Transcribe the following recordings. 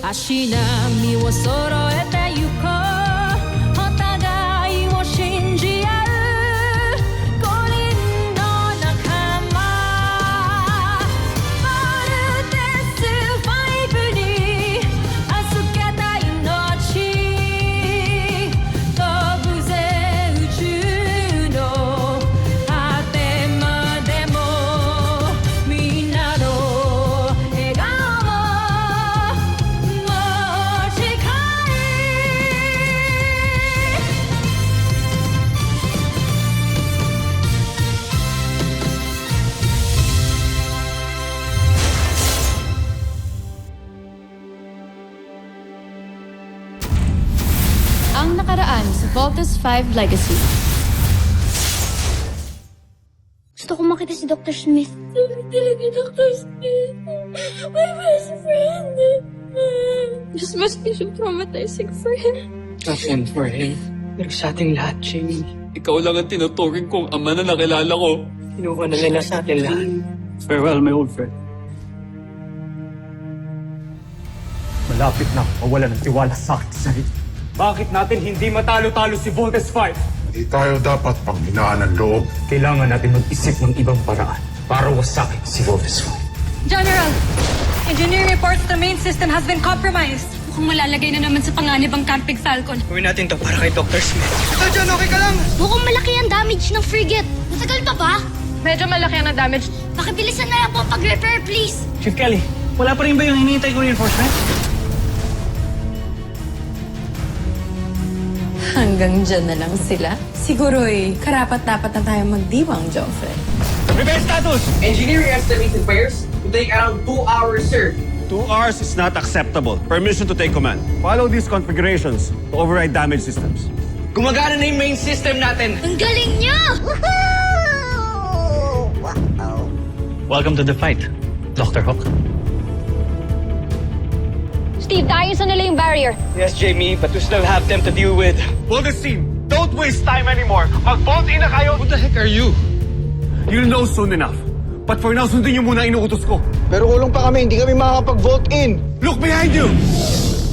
足並みを揃えてゆこうお互いを信じ合う五人の仲間まるでスファイブに預けた命飛ぶぜ宇宙の果てまでもみんなの笑顔も持ち帰Ang nakaraan sa Voltes 5 Legacy. Gusto ko makita si Dr. Smith. Sorry talaga, Dr. Smith. My best friend. This must be so traumatizing for him. And for him. Pero sa ating lahat, Jamie. Ikaw lang ang tinuturing kong ama na nakilala ko. Kinuha na nila sa atin lahat. Farewell, my old friend. Malapit na mawala ng tiwala sa akin sa sarili. Bakit natin hindi matalo-talo si Voltes 5? Hindi tayo dapat panghinaan ng loob. Kailangan natin mag-isip ng ibang paraan para wasakin si Voltes 5. General, engineering reports the main system has been compromised. Mukhang malalagay na naman sa panganib ang Camping Falcon. Gawin natin to para kay Dr. Smith. Ito, John, okay ka lang? Mukhang malaki ang damage ng frigate. Matagal pa ba? Medyo malaki ang damage. Pakibilisan na lang po pag-repair, please. Chief Kelly, wala pa rin ba yung hinihintay kong reinforcement? Hanggang dyan na lang sila. Siguro'y karapat-dapat na tayo magdiwang, Joffrey. Repair status! Engineering estimates repairs will take around 2 hours, sir. 2 hours is not acceptable. Permission to take command. Follow these configurations to override damaged systems. Gumagana na yung main system natin. Ang galing niya! Welcome to the fight, Dr. Hook. Steve, ayos na nila yung barrier. Yes, Jamie, but we still have them to deal with. Voltes team, don't waste time anymore. Mag-bolt in na kayo. Who the heck are you? You'll know soon enough. But for now, sundin niyo muna ang inuutos ko. Pero kulong pa kami, hindi kami makakapag-vote in. Look behind you!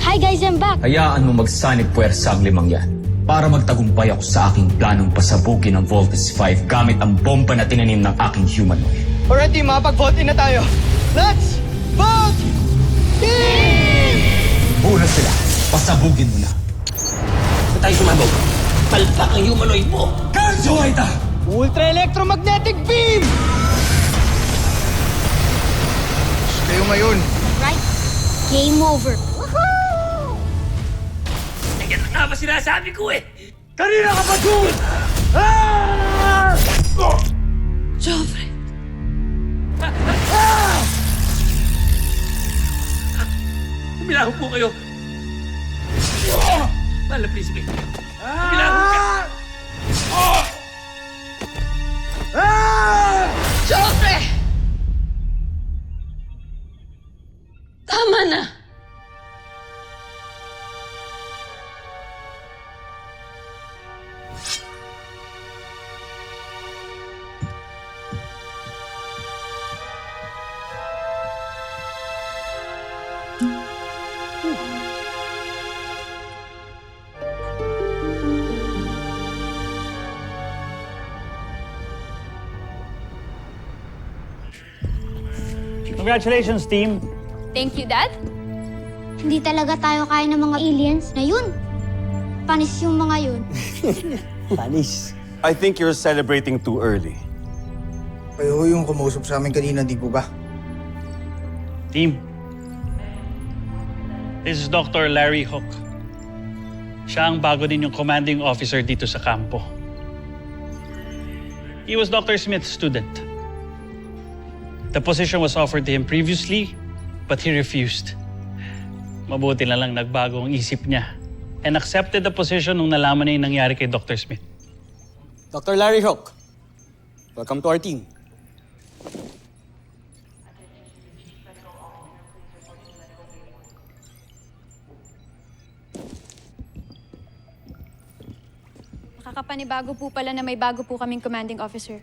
Hi guys, I'm back. Hayaan mo magsanib puwersa ang limang yan para magtagumpay ako sa aking planong pasabugin ang Voltes 5 gamit ang bomba na tinanim ng aking humanoid. Alright, team, makapag-vote in na tayo. Let's vote in! Una sila, pasabugin mo na. Ba't tayo sumabog? Palpak ang humanoid mo. Ganso, Aita! Ultra electromagnetic beam! Kayo ngayon. Right? Game over. Yan na nga ba sinasabi ko eh? Kanina ka pa, June! Joffrey! Umilahog po kayo. Mahal na príncipe. Umilahog ka. Joffrey! Tama na! Congratulations, team! Thank you, Dad. Hindi talaga tayo kaya ng mga aliens na yun. Panis yung mga yun. Panis. I think you're celebrating too early. Kayo yung kumusap sa amin kanina, di po ba? Team, this is Dr. Larry Hook. Siya ang bago ninyong commanding officer dito sa kampo. He was Dr. Smith's student. The position was offered to him previously, but he refused. Mabuti na lang nagbago ang isip niya and accepted the position nung nalaman na yung nangyari kay Dr. Smith. Dr. Larry Hook, welcome to our team. Nakakapanibago po pala na may bago po kaming commanding officer.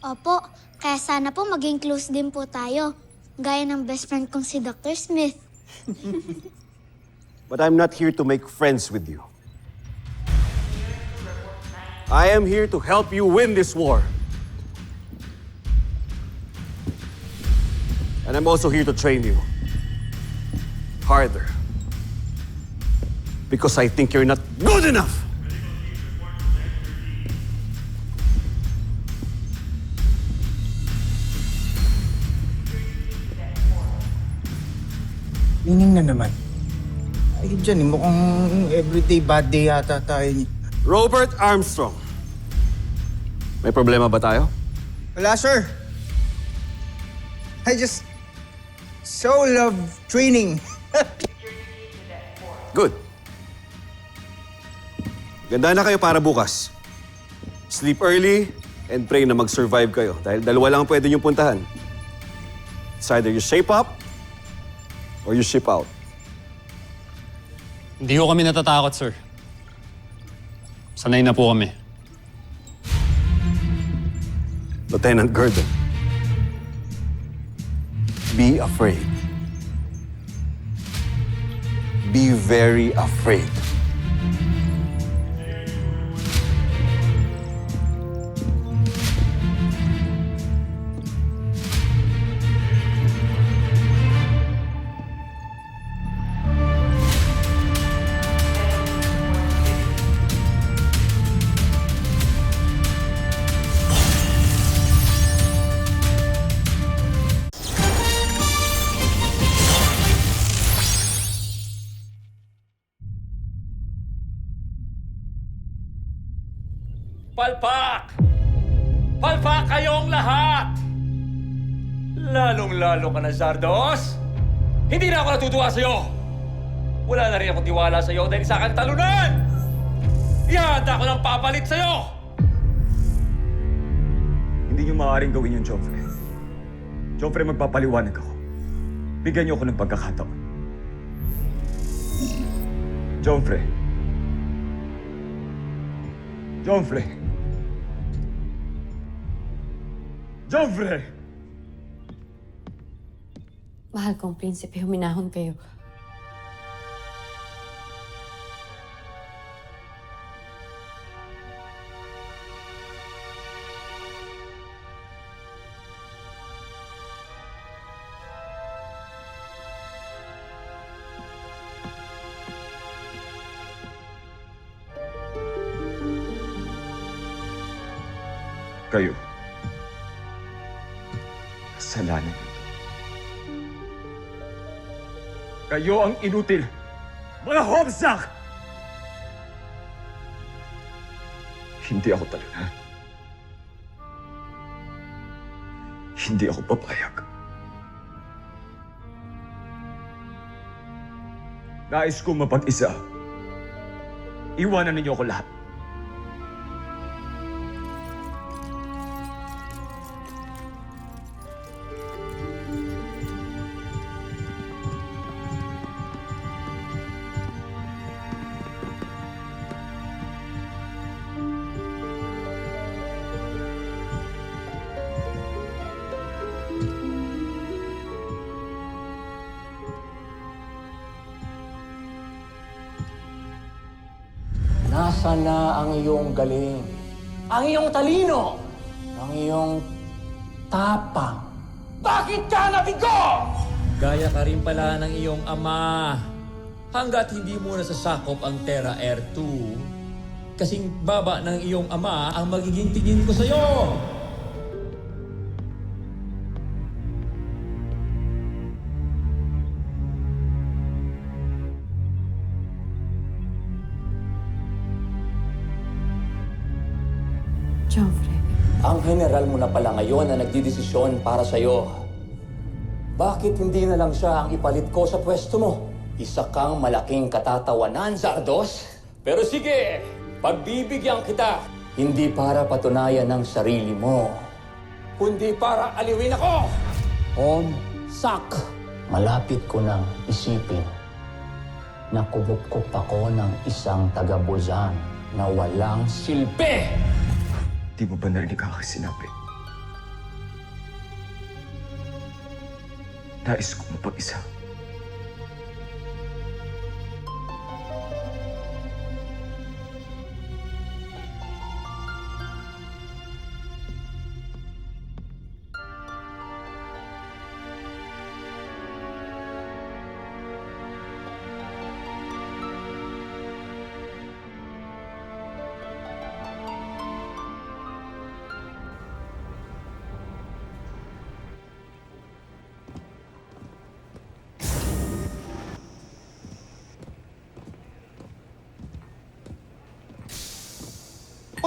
Opo, kaya sana po maging close din po tayo. Gaya ng best friend kong si Dr. Smith. But I'm not here to make friends with you. I am here to help you win this war. And I'm also here to train you harder. Because I think you're not good enough. Meaning na naman. Ay, dyan, mukhang everyday bad day yata tayo niya. Robert Armstrong. May problema ba tayo? Wala, sir. I just so love training. Good. Ganda na kayo para bukas. Sleep early and pray na mag-survive kayo dahil dalawa lang ang pwede niyong puntahan. It's either you shape up or you ship out. Hindi ko kami natatakot, sir. Sanay na po kami. Lieutenant Gordon, be afraid. Be very afraid. Palpak! Palpak kayong lahat! Lalong-lalo ka na, Zardos! Hindi na ako natutuwa sa'yo! Wala na rin ako tiwala sa'yo dahil sa akin talunan! Ihanda ko ng papalit sa'yo! Hindi niyo maaaring gawin yun, Joffrey. Joffrey, magpapaliwanag ako. Bigyan niyo ako ng pagkakataon. Joffrey. Joffrey. Joffrey! Mahal kong prinsipe, huminahon kayo. Kayo. Kasalanan. Kayo ang inutil. Mga homsak! Hindi ako talunan. Hindi ako papayag. Nais kong mapag-isa. Iwanan ninyo ako lahat. Nasaan na ang iyong galing? Ang iyong talino? Ang iyong tapang? Bakit ka nabigo? Gaya ka rin pala ng iyong ama. Hanggat hindi mo nasasakop ang Terra Air 2, kasing baba ng iyong ama ang magiging tingin ko sa'yo. Joffrey. Ang general mo na pala ngayon na nagdidesisyon para sa'yo. Bakit hindi na lang siya ang ipalit ko sa pwesto mo? Isa kang malaking katatawanan, Zardos. Pero sige, pagbibigyan kita. Hindi para patunayan ng sarili mo, kundi para aliwin ako. Sak! Malapit ko nang isipin na kumukup ako ng isang taga-Buzan na walang silbi. Di mo ba narinig ang aking sinabi? Nais ko mapag-isa.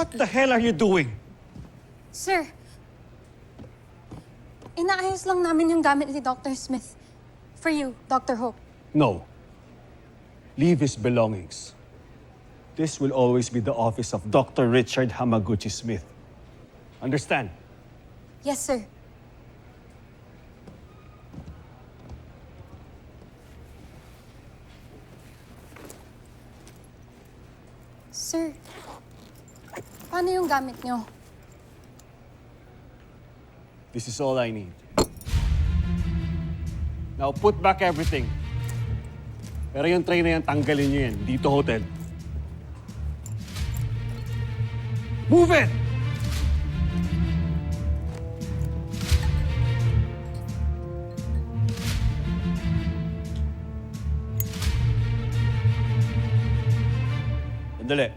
What the hell are you doing? Sir, inaayos lang namin yung gamit ni Dr. Smith. For you, Dr. Hope. No. Leave his belongings. This will always be the office of Dr. Richard Hamaguchi Smith. Understand? Yes, sir. Sir, paano yung gamit nyo? This is all I need. Now put back everything. Pero yung tray na yan, tanggalin nyo yan. Dito hotel. Move it! Sandali.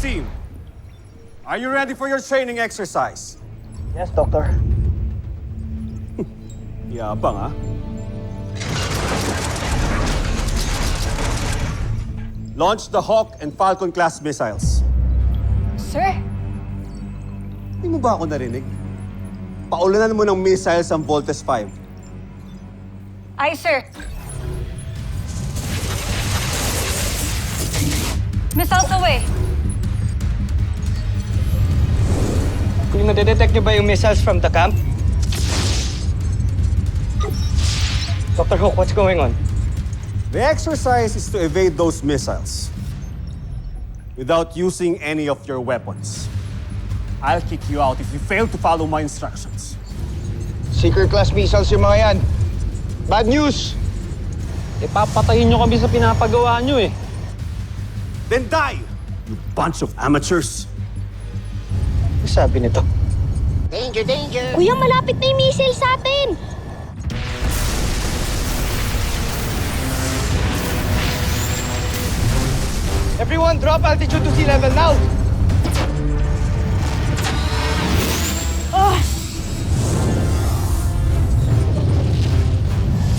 Team, are you ready for your training exercise? Yes, Doctor. Yabang, ha? Launch the Hawk and Falcon class missiles. Sir? Hindi mo ba ako narinig? Paulanan mo ng missiles ang Voltes 5. Aye, sir. Missiles away. Kung nadedetect niyo ba yung missiles from the camp? Dr. Hook, what's going on? The exercise is to evade those missiles without using any of your weapons. I'll kick you out if you fail to follow my instructions. Secret class missiles yung mga yan. Bad news! Papatayin nyo kami sa pinapagawa nyo eh. Then die, you bunch of amateurs. Ano sabi nito? Kuya, malapit na yung missile sa atin! Everyone, drop altitude to sea level now!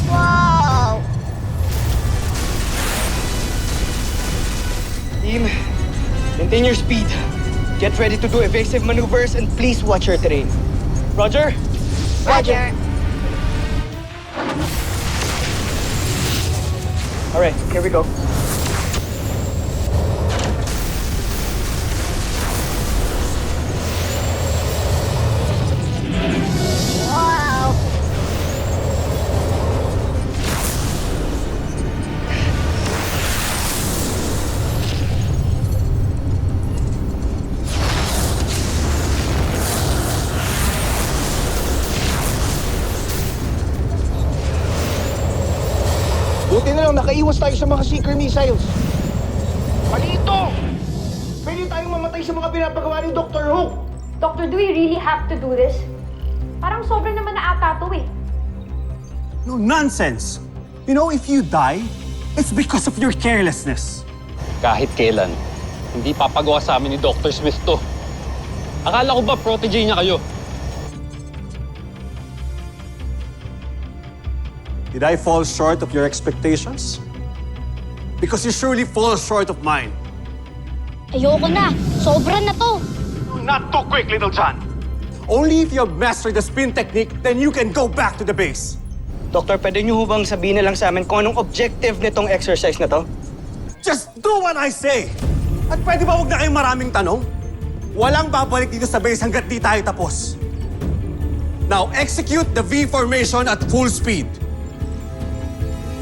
Wow! Team, maintain your speed. Get ready to do evasive maneuvers and please watch your terrain. Roger? Roger. All right, here we go. Wow! Buti na lang nakaiwas tayo sa mga seeker missiles. Mali ito! Pwede tayong mamatay sa mga pinapagawa ni Dr. Hook. Doctor, do we really have to do this? Parang sobrang naman na ata to eh. No nonsense. You know, if you die, it's because of your carelessness. Kahit kailan, hindi papagawa sa amin ni Dr. Smith to. Akala ko ba protege niya kayo? Did I fall short of your expectations? Because you surely fall short of mine. Ayoko na! Sobra na to! Not too quick, Little John. Only if you have mastered the spin technique, then you can go back to the base. Doktor, pwede niyo bang sabihin na lang sa amin kung anong objective nitong exercise na to? Just do what I say! At pwede ba huwag na kayong maraming tanong? Walang babalik dito sa base hanggat di tayo tapos. Now, execute the V formation at full speed.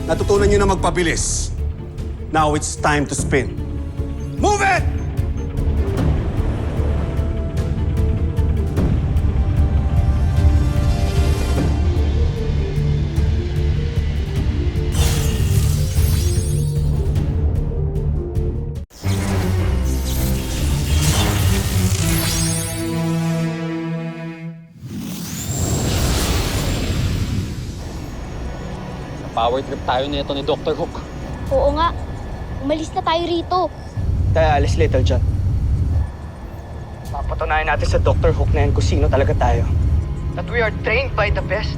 Natutunan niyo na magpabilis. Now it's time to spin. Move it! Power trip tayo nito ni Dr. Hook. Oo nga. Umalis na tayo rito. Tayo alis, Little John. Papatunayan natin sa Dr. Hook na yan kung sino talaga tayo. That we are trained by the best.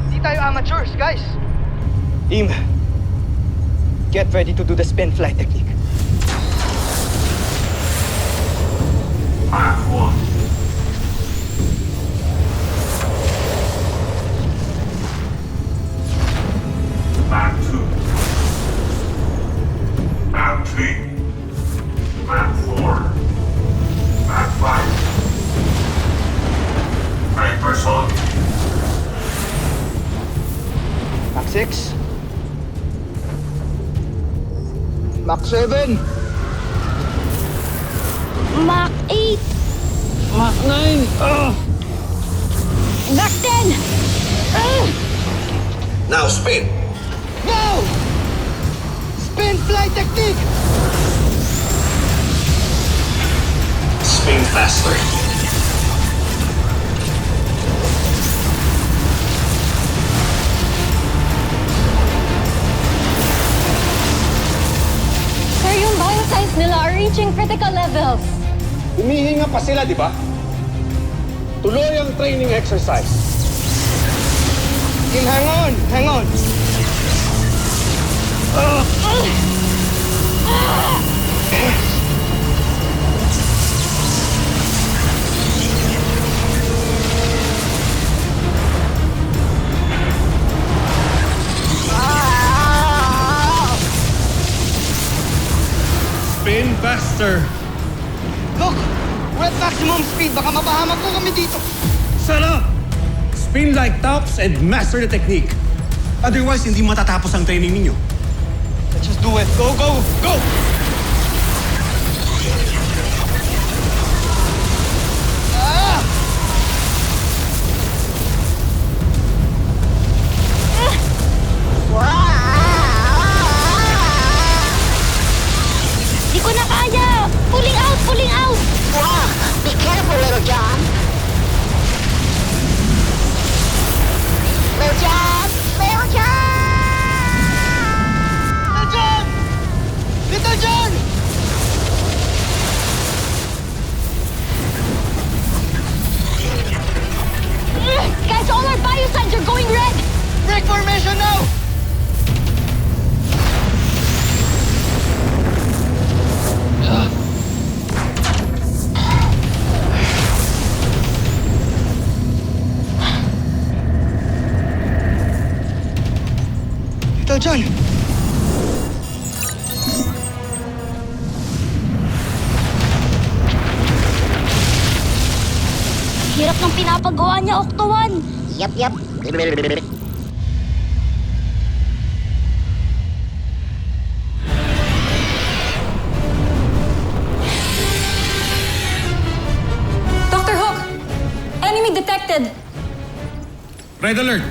Hindi tayo amateurs, guys. Team, get ready to do the spin flight technique. Mach 1. Mach 2. Mach 3. Mach 4. Mach 5. Hypersonic. Mach 6. Mach 7. Mach 8. Mach 9! Mach 10. Now spin! Go! Spin flight technique! Spin faster. Sir, yung biosigns nila are reaching critical levels. Humihinga pa sila, di ba? Tuloy ang training exercise. Team, hang on! Hang on! Spin faster! Look! We're at maximum speed. Baka mapahamak ko kami dito. Shut up! Spin like tops and master the technique. Otherwise, hindi matatapos ang training ninyo. Let's just do it. Go, go, go! Di ko na kaya! Pulling out! Pulling out! Be careful, Little John! Little John! Little John! Little John! Little John! Guys, all our biosigns are going red! Break formation now! Little John! Hirap ng pinapagawa niya, Octo-1. Yap, yap. Dr. Hook! Enemy detected! Red alert!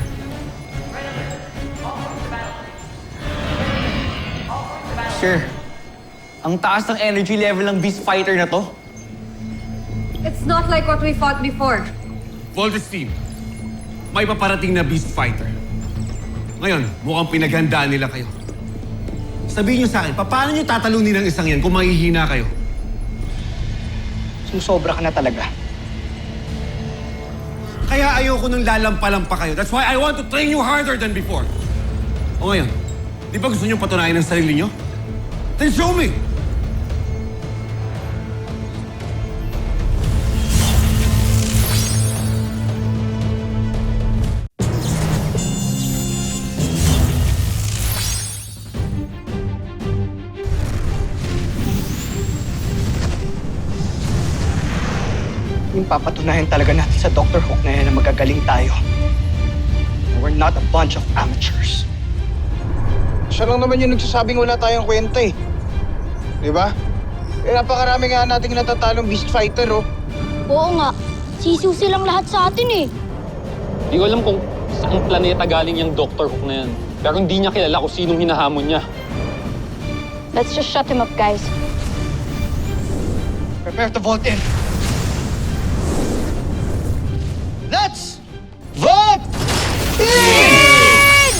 Sir, ang taas ng energy level ng Beast Fighter na to. It's not like what we fought before. Voltes team, may paparating na Beast Fighter. Ngayon, mukhang pinaghandaan nila kayo. Sabihin niyo sa akin, paano niyo tatalunin ang isang yan kung mahihina kayo? Sumusobra ka na talaga. Kaya ayoko nang lalampa-lampa kayo. That's why I want to train you harder than before. O ngayon, di ba gusto niyo patunayan ang sarili niyo? Then show me! Yung papatunayan talaga natin sa Dr. Hook na yan na magagaling tayo. We're not a bunch of amateurs. Siya lang naman yung nagsasabing wala tayong kwenta eh. Di ba? Eh, napakarami nga nating natatalong Beast Fighter, oh. Oo nga. Sisiw silang lahat sa atin eh. Di ko alam kung saan planeta galing yung Dr. Hook na yan. Pero hindi niya kilala kung sinong hinahamon niya. Let's just shut him up, guys. Prepare to vault in. Let's vault in!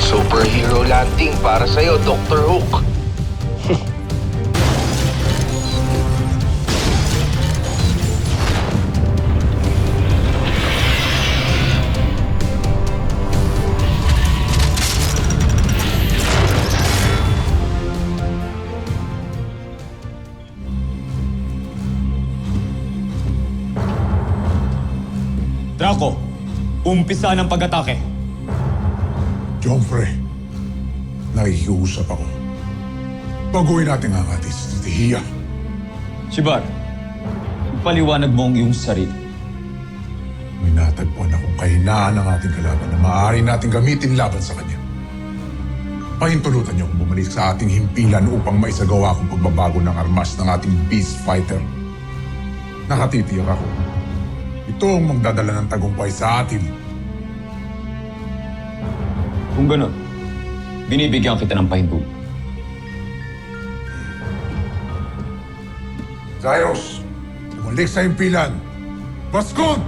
Superhero landing para sa'yo, Dr. Hook. Draco, umpisa ng pag-atake. Joffrey, nakikiusap ako. Baguhin natin ang ating strategiya. Shibar, ipaliwanag mo ang iyong sarili. May natagpuan akong kahinaan ng ating kalaban na maaari nating gamitin laban sa kanya. Pahintulutan niyo akong bumalik sa ating himpilan upang maisagawa akong pagbabago ng armas ng ating beast fighter. Nakatitiyak ako. Ito ang magdadala ng tagumpay sa atin. Kung ganun, binibigyan kita ng pahintulot. Zyros, bumalik sa himpilan. Baskog!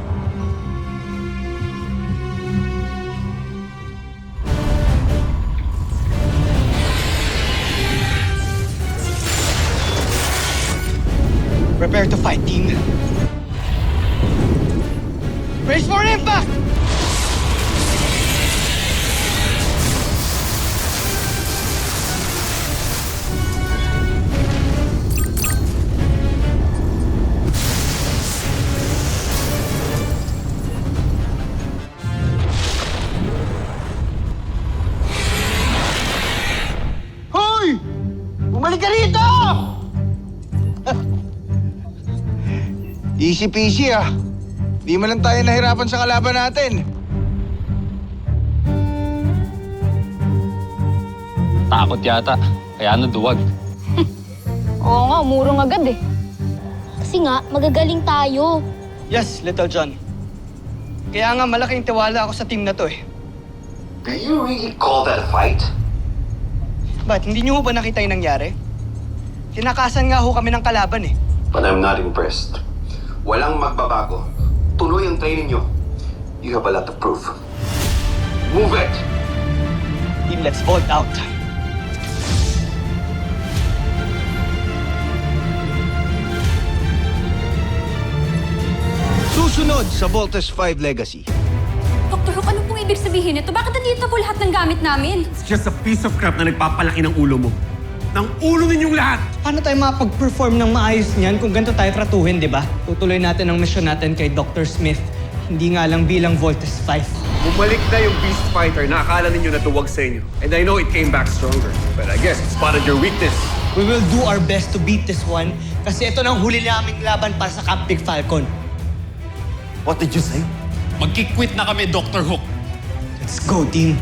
Prepare to fight, team. Brace for impact! Hoy! Bumalik ka rito! Easy peasy ah. Di man lang tayo nahirapan sa kalaban natin. Takot yata, kaya naduwag. Oo nga, umurong agad eh. Kasi nga, magagaling tayo. Yes, Little John. Kaya nga malaking tiwala ako sa team na to eh. Do you really call that a fight? Ba't hindi niyo ba nakita yung nangyari? Tinakasan nga ho kami ng kalaban eh. But I'm not impressed. Walang magbabago. Tuloy ang training nyo. You have a lot to prove. Move it! Team, let's vault out. Susunod sa Voltes 5 Legacy. Dr. Hook, ano pong ibig sabihin nito? Bakit nandito po lahat ng gamit namin? It's just a piece of crap na nagpapalaki ng ulo mo. Ng ulo ninyong lahat! Paano tayo makapag-perform ng maayos niyan kung ganito tayo tratuhin, di ba? Tutuloy natin ang mission natin kay Dr. Smith. Hindi nga lang bilang Voltes 5. Bumalik na yung Beast Fighter na akala ninyo natuwag sa inyo. And I know it came back stronger. But I guess it spotted your weakness. We will do our best to beat this one kasi ito nang huli naming laban para sa Camp Big Falcon. What did you say? Magkikwit na kami, Dr. Hook. Let's go, team.